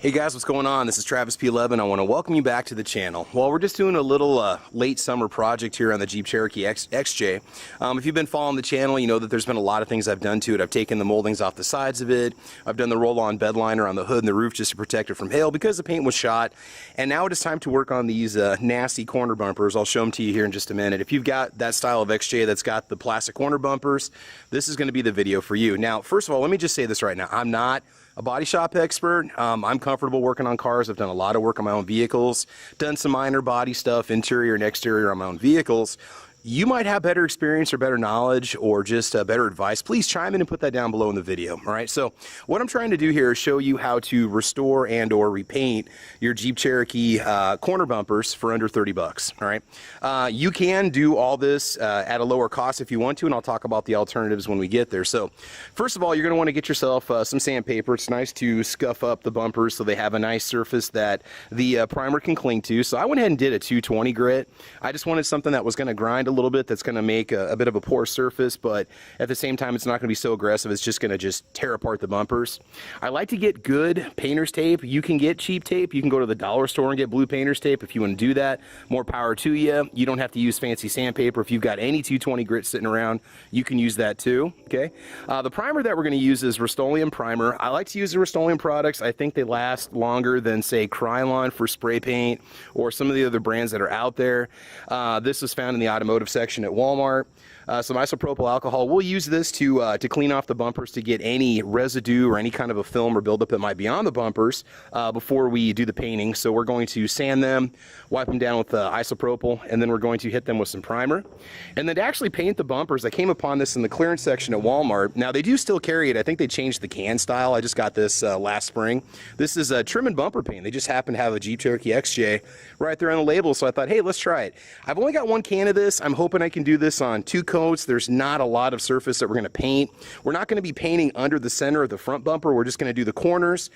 Hey guys, what's going on? This is Travis P11. I want to welcome you back to the channel. Well, we're just doing a little late summer project here on the Jeep Cherokee XJ. If you've been following the channel, you know that there's been a lot of things I've done to it. I've taken the moldings off the sides of it. I've done the roll-on bed liner on the hood and the roof just to protect it from hail because the paint was shot. And now it is time to work on these nasty corner bumpers. I'll show them to you here in just a minute. If you've got that style of XJ that's got the plastic corner bumpers, this is going to be the video for you. Now, first of all, let me just say this right now. I'm not a body shop expert. I'm comfortable working on cars. I've done a lot of work on my own vehicles, done some minor body stuff, interior and exterior on my own vehicles. You might have better experience or better knowledge or just better advice. Please chime in and put that down below in the video. All right, so what I'm trying to do here is show you how to restore and or repaint your Jeep Cherokee corner bumpers for under 30 bucks. All right, you can do all this at a lower cost if you want to, and I'll talk about the alternatives when we get there. So first of all, you're going to want to get yourself some sandpaper. It's nice to scuff up the bumpers so they have a nice surface that the primer can cling to. So I went ahead and did a 220 grit. I just wanted something that was going to grind a little bit, that's going to make a bit of a porous surface, but at the same time it's not going to be so aggressive it's just going to tear apart the bumpers. I like to get good painter's tape. You can get cheap tape. You can go to the dollar store and get blue painter's tape if you want to do that. More power to you. You don't have to use fancy sandpaper. If you've got any 220 grit sitting around, you can use that too. Okay, the primer that we're going to use is Rust-Oleum primer. I like to use the Rust-Oleum products. I think they last longer than, say, Krylon for spray paint or some of the other brands that are out there. This was found in the automotive section at Walmart. Some isopropyl alcohol. We'll use this to clean off the bumpers to get any residue or any kind of a film or buildup that might be on the bumpers before we do the painting. So we're going to sand them, wipe them down with isopropyl, and then we're going to hit them with some primer. And then to actually paint the bumpers, I came upon this in the clearance section at Walmart. Now they do still carry it. I think they changed the can style. I just got this last spring. This is a trim and bumper paint. They just happen to have a Jeep Cherokee XJ right there on the label. So I thought, hey, let's try it. I've only got one can of this. I'm hoping I can do this on 2 coats. There's not a lot of surface that we're going to paint. We're not going to be painting under the center of the front bumper. We're just going to do the corners.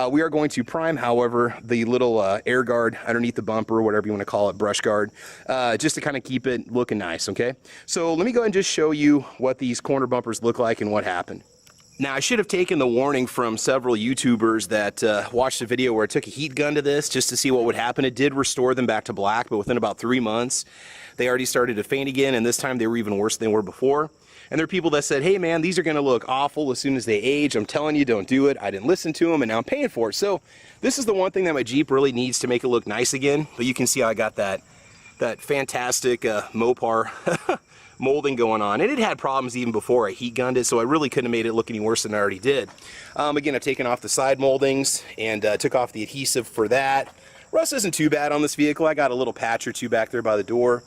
We are going to prime, however, the little air guard underneath the bumper, or whatever you want to call it, brush guard, just to kind of keep it looking nice, okay? So let me go ahead and just show you what these corner bumpers look like and what happened. Now, I should have taken the warning from several YouTubers that watched a video where I took a heat gun to this just to see what would happen. It did restore them back to black, but within about 3 months, they already started to faint again, and this time they were even worse than they were before. And there are people that said, hey man, these are going to look awful as soon as they age. I'm telling you, don't do it. I didn't listen to them, and now I'm paying for it. So this is the one thing that my Jeep really needs to make it look nice again. But you can see how I got that fantastic Mopar molding going on, and it had problems even before I heat gunned it, so I really couldn't have made it look any worse than I already did. Again, I've taken off the side moldings and took off the adhesive for that. Rust isn't too bad on this vehicle. I got a little patch or two back there by the door.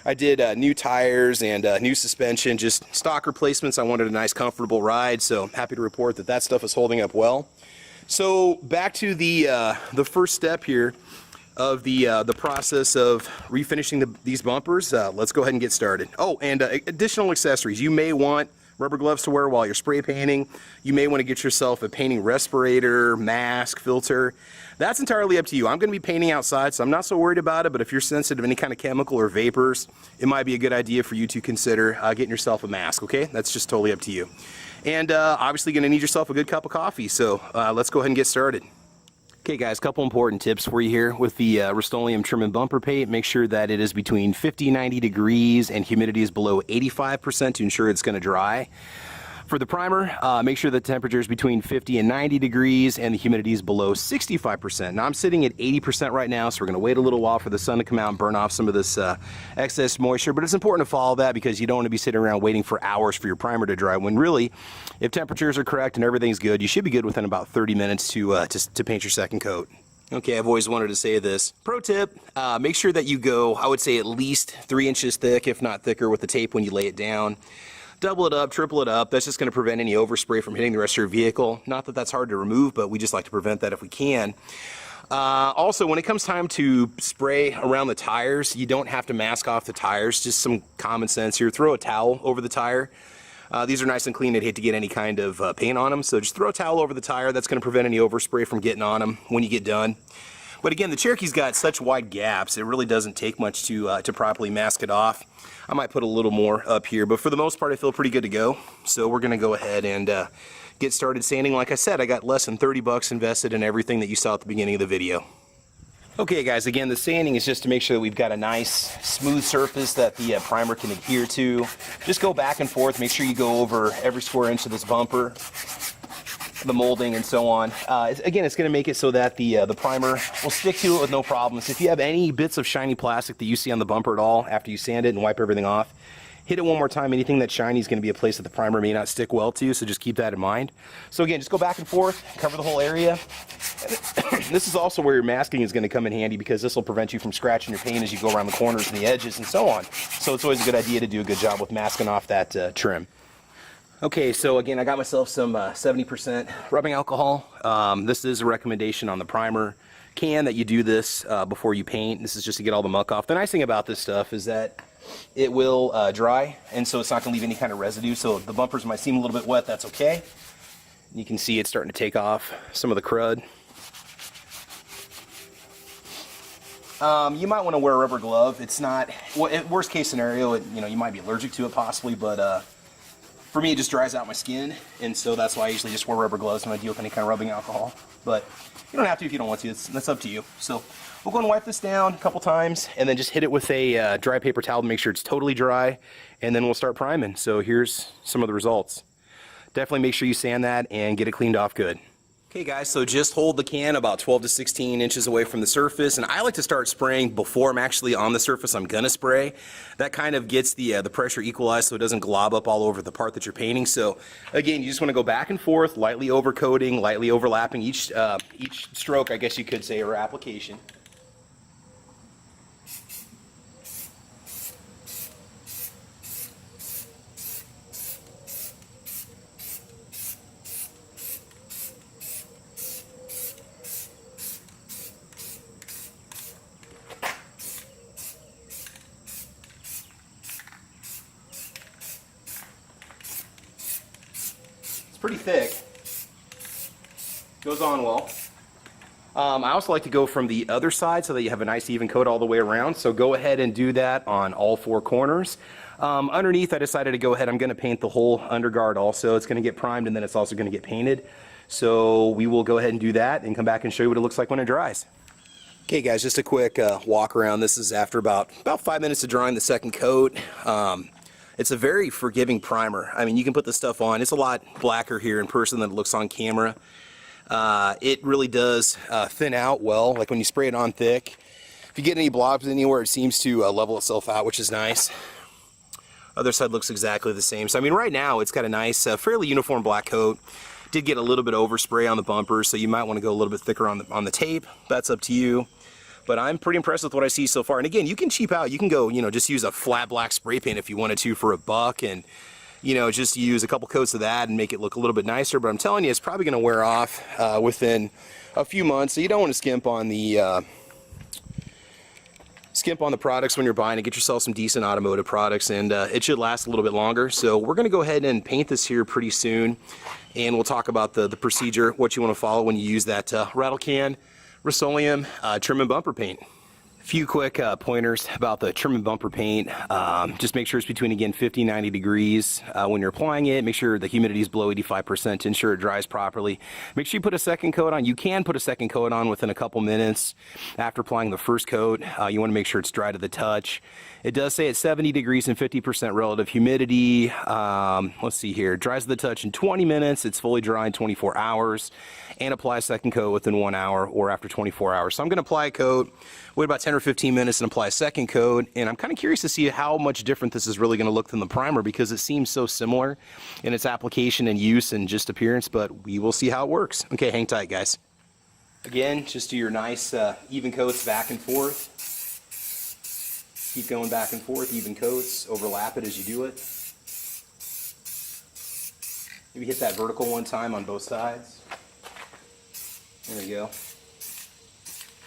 I did new tires and new suspension, just stock replacements. I wanted a nice comfortable ride, so I'm happy to report that that stuff is holding up well. So back to the first step here of the process of refinishing these bumpers. Let's go ahead and get started. Oh, and additional accessories. You may want rubber gloves to wear while you're spray painting. You may want to get yourself a painting respirator, mask, filter. That's entirely up to you. I'm going to be painting outside, so I'm not so worried about it, but if you're sensitive to any kind of chemical or vapors, it might be a good idea for you to consider getting yourself a mask, okay? That's just totally up to you. And obviously going to need yourself a good cup of coffee, so let's go ahead and get started. Okay guys, a couple important tips for you here with the Rust-Oleum trim and bumper paint. Make sure that it is between 50 and 90 degrees and humidity is below 85% to ensure it's going to dry. For the primer, make sure the temperature is between 50 and 90 degrees and the humidity is below 65%. Now I'm sitting at 80% right now, so we're going to wait a little while for the sun to come out and burn off some of this excess moisture, but it's important to follow that because you don't want to be sitting around waiting for hours for your primer to dry, when really, if temperatures are correct and everything's good, you should be good within about 30 minutes to paint your second coat. Okay, I've always wanted to say this. Pro tip, make sure that you go, I would say at least 3 inches thick, if not thicker, with the tape when you lay it down. Double it up, triple it up. That's just going to prevent any overspray from hitting the rest of your vehicle. Not that that's hard to remove, but we just like to prevent that if we can. Also, when it comes time to spray around the tires, you don't have to mask off the tires. Just some common sense here. Throw a towel over the tire. These are nice and clean. I'd hate to get any kind of paint on them, so just throw a towel over the tire. That's going to prevent any overspray from getting on them when you get done. But again, the Cherokee's got such wide gaps, it really doesn't take much to properly mask it off. I might put a little more up here, but for the most part, I feel pretty good to go. So we're going to go ahead and get started sanding. Like I said, I got less than 30 bucks invested in everything that you saw at the beginning of the video. Okay guys, again, the sanding is just to make sure that we've got a nice smooth surface that the primer can adhere to. Just go back and forth, make sure you go over every square inch of this bumper, the molding and so on. Again, it's going to make it so that the primer will stick to it with no problems. If you have any bits of shiny plastic that you see on the bumper at all after you sand it and wipe everything off, hit it one more time. Anything that's shiny is going to be a place that the primer may not stick well to, so just keep that in mind. So again, just go back and forth, cover the whole area. This is also where your masking is going to come in handy, because this will prevent you from scratching your paint as you go around the corners and the edges and so on. So it's always a good idea to do a good job with masking off that trim. Okay, so again, I got myself some 70% rubbing alcohol. This is a recommendation on the primer can that you do this before you paint. This is just to get all the muck off. The nice thing about this stuff is that it will dry, and so it's not going to leave any kind of residue. So the bumpers might seem a little bit wet, that's okay. You can see it's starting to take off some of the crud. You might want to wear a rubber glove. It's not, well, worst case scenario, you might be allergic to it possibly, but for me, it just dries out my skin, and so that's why I usually just wear rubber gloves when I deal with any kind of rubbing alcohol. But you don't have to if you don't want to. That's up to you. So we'll go and wipe this down a couple times, and then just hit it with a dry paper towel to make sure it's totally dry, and then we'll start priming. So here's some of the results. Definitely make sure you sand that and get it cleaned off good. Okay guys, so just hold the can about 12 to 16 inches away from the surface, and I like to start spraying before I'm actually on the surface I'm gonna spray. That kind of gets the pressure equalized so it doesn't glob up all over the part that you're painting. So again, you just want to go back and forth, lightly overcoating, lightly overlapping each stroke, I guess you could say, or application. Pretty thick. Goes on well. I also like to go from the other side so that you have a nice even coat all the way around. So go ahead and do that on all four corners. Underneath, I decided to go ahead. I'm going to paint the whole underguard also. It's going to get primed, and then it's also going to get painted. So we will go ahead and do that and come back and show you what it looks like when it dries. Okay guys, just a quick walk around. This is after about 5 minutes of drying the second coat. It's a very forgiving primer. I mean, you can put this stuff on. It's a lot blacker here in person than it looks on camera. It really does thin out well, like when you spray it on thick. If you get any blobs anywhere, it seems to level itself out, which is nice. Other side looks exactly the same. So I mean, right now it's got a nice, fairly uniform black coat. Did get a little bit overspray on the bumpers, so you might want to go a little bit thicker on the tape. That's up to you. But I'm pretty impressed with what I see so far. And again, you can cheap out. You can go, just use a flat black spray paint if you wanted to for $1, and just use a couple coats of that and make it look a little bit nicer. But I'm telling you, it's probably going to wear off within a few months. So you don't want to skimp on the products when you're buying it. Get yourself some decent automotive products, and it should last a little bit longer. So we're going to go ahead and paint this here pretty soon, and we'll talk about the procedure, what you want to follow when you use that rattle can Rust-Oleum trim and bumper paint. A few quick pointers about the trim and bumper paint. Just make sure it's between, again, 50 and 90 degrees when you're applying it. Make sure the humidity is below 85% to ensure it dries properly. Make sure you put a second coat on. You can put a second coat on within a couple minutes after applying the first coat. You want to make sure it's dry to the touch. It does say it's 70 degrees and 50% relative humidity. Let's see here. Dries to the touch in 20 minutes. It's fully dry in 24 hours. And apply a second coat within 1 hour or after 24 hours. So I'm going to apply a coat, wait about 10 or 15 minutes, and apply a second coat. And I'm kind of curious to see how much different this is really going to look than the primer, because it seems so similar in its application and use and just appearance, but we will see how it works. Okay, hang tight, guys. Again, just do your nice even coats back and forth. Keep going back and forth, even coats, overlap it as you do it. Maybe hit that vertical one time on both sides. There we go.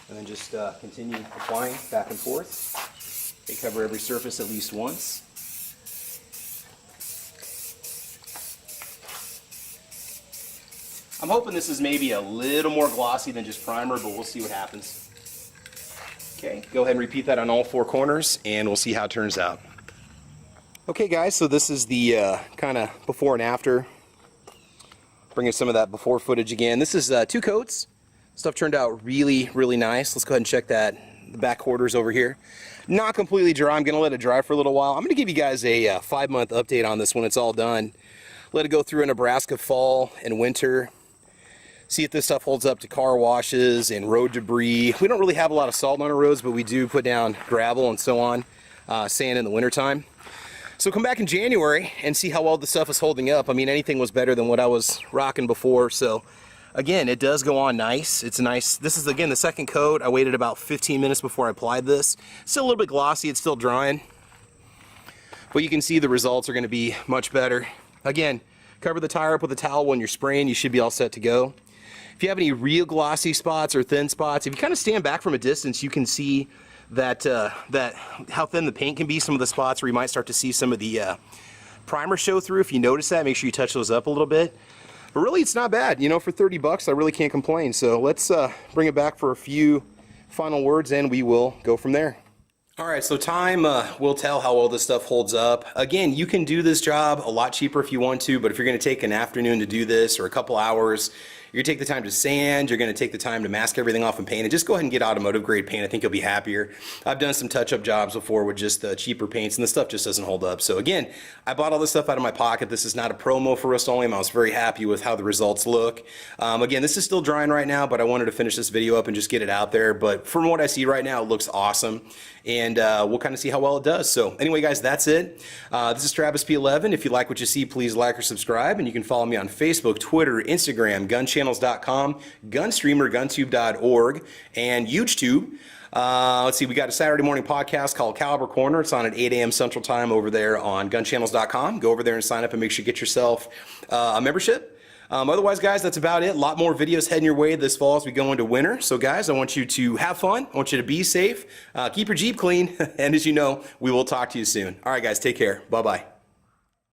And then just continue applying back and forth. They cover every surface at least once. I'm hoping this is maybe a little more glossy than just primer, but we'll see what happens. Okay, go ahead and repeat that on all four corners, and we'll see how it turns out. Okay guys, so this is the kind of before and after Bringing some of that before footage again. This is 2 coats. Stuff turned out really, really nice. Let's go ahead and check that. The back quarters over here. Not completely dry. I'm going to let it dry for a little while. I'm going to give you guys a 5-month update on this when it's all done. Let it go through a Nebraska fall and winter. See if this stuff holds up to car washes and road debris. We don't really have a lot of salt on our roads, but we do put down gravel and so on, sand in the wintertime. So come back in January and see how well the stuff is holding up. I mean, anything was better than what I was rocking before. So again, it does go on nice. It's nice. This is, again, the second coat. I waited about 15 minutes before I applied this. Still a little bit glossy. It's still drying. But you can see the results are going to be much better. Again, cover the tire up with a towel when you're spraying. You should be all set to go. If you have any real glossy spots or thin spots, if you kind of stand back from a distance, you can see that how thin the paint can be. Some of the spots where you might start to see some of the primer show through. If you notice that, make sure you touch those up a little bit. But really, it's not bad. You know, for 30 bucks, I really can't complain. So let's bring it back for a few final words, and we will go from there. All right, so time will tell how well this stuff holds up. Again, you can do this job a lot cheaper if you want to, but if you're going to take an afternoon to do this or a couple hours, you're going to take the time to sand, you're going to take the time to mask everything off and paint, and just go ahead and get automotive grade paint. I think you'll be happier. I've done some touch-up jobs before with just cheaper paints, and the stuff just doesn't hold up. So again, I bought all this stuff out of my pocket. This is not a promo for Rust-Oleum. I was very happy with how the results look. Again, this is still drying right now, but I wanted to finish this video up and just get it out there. But from what I see right now, it looks awesome, and we'll kind of see how well it does. So anyway, guys, that's it. This is Travis P11. If you like what you see, please like or subscribe, and you can follow me on Facebook, Twitter, Instagram, gunchannels.com, Gunstreamer, guntube.org, and UGEtube. Let's see, we got a Saturday morning podcast called Caliber Corner. It's on at 8 a.m. Central Time over there on gunchannels.com. Go over there and sign up and make sure you get yourself a membership. Otherwise, guys, that's about it. A lot more videos heading your way this fall as we go into winter. So, guys, I want you to have fun. I want you to be safe. Keep your Jeep clean. And as you know, we will talk to you soon. All right, guys, take care. Bye-bye.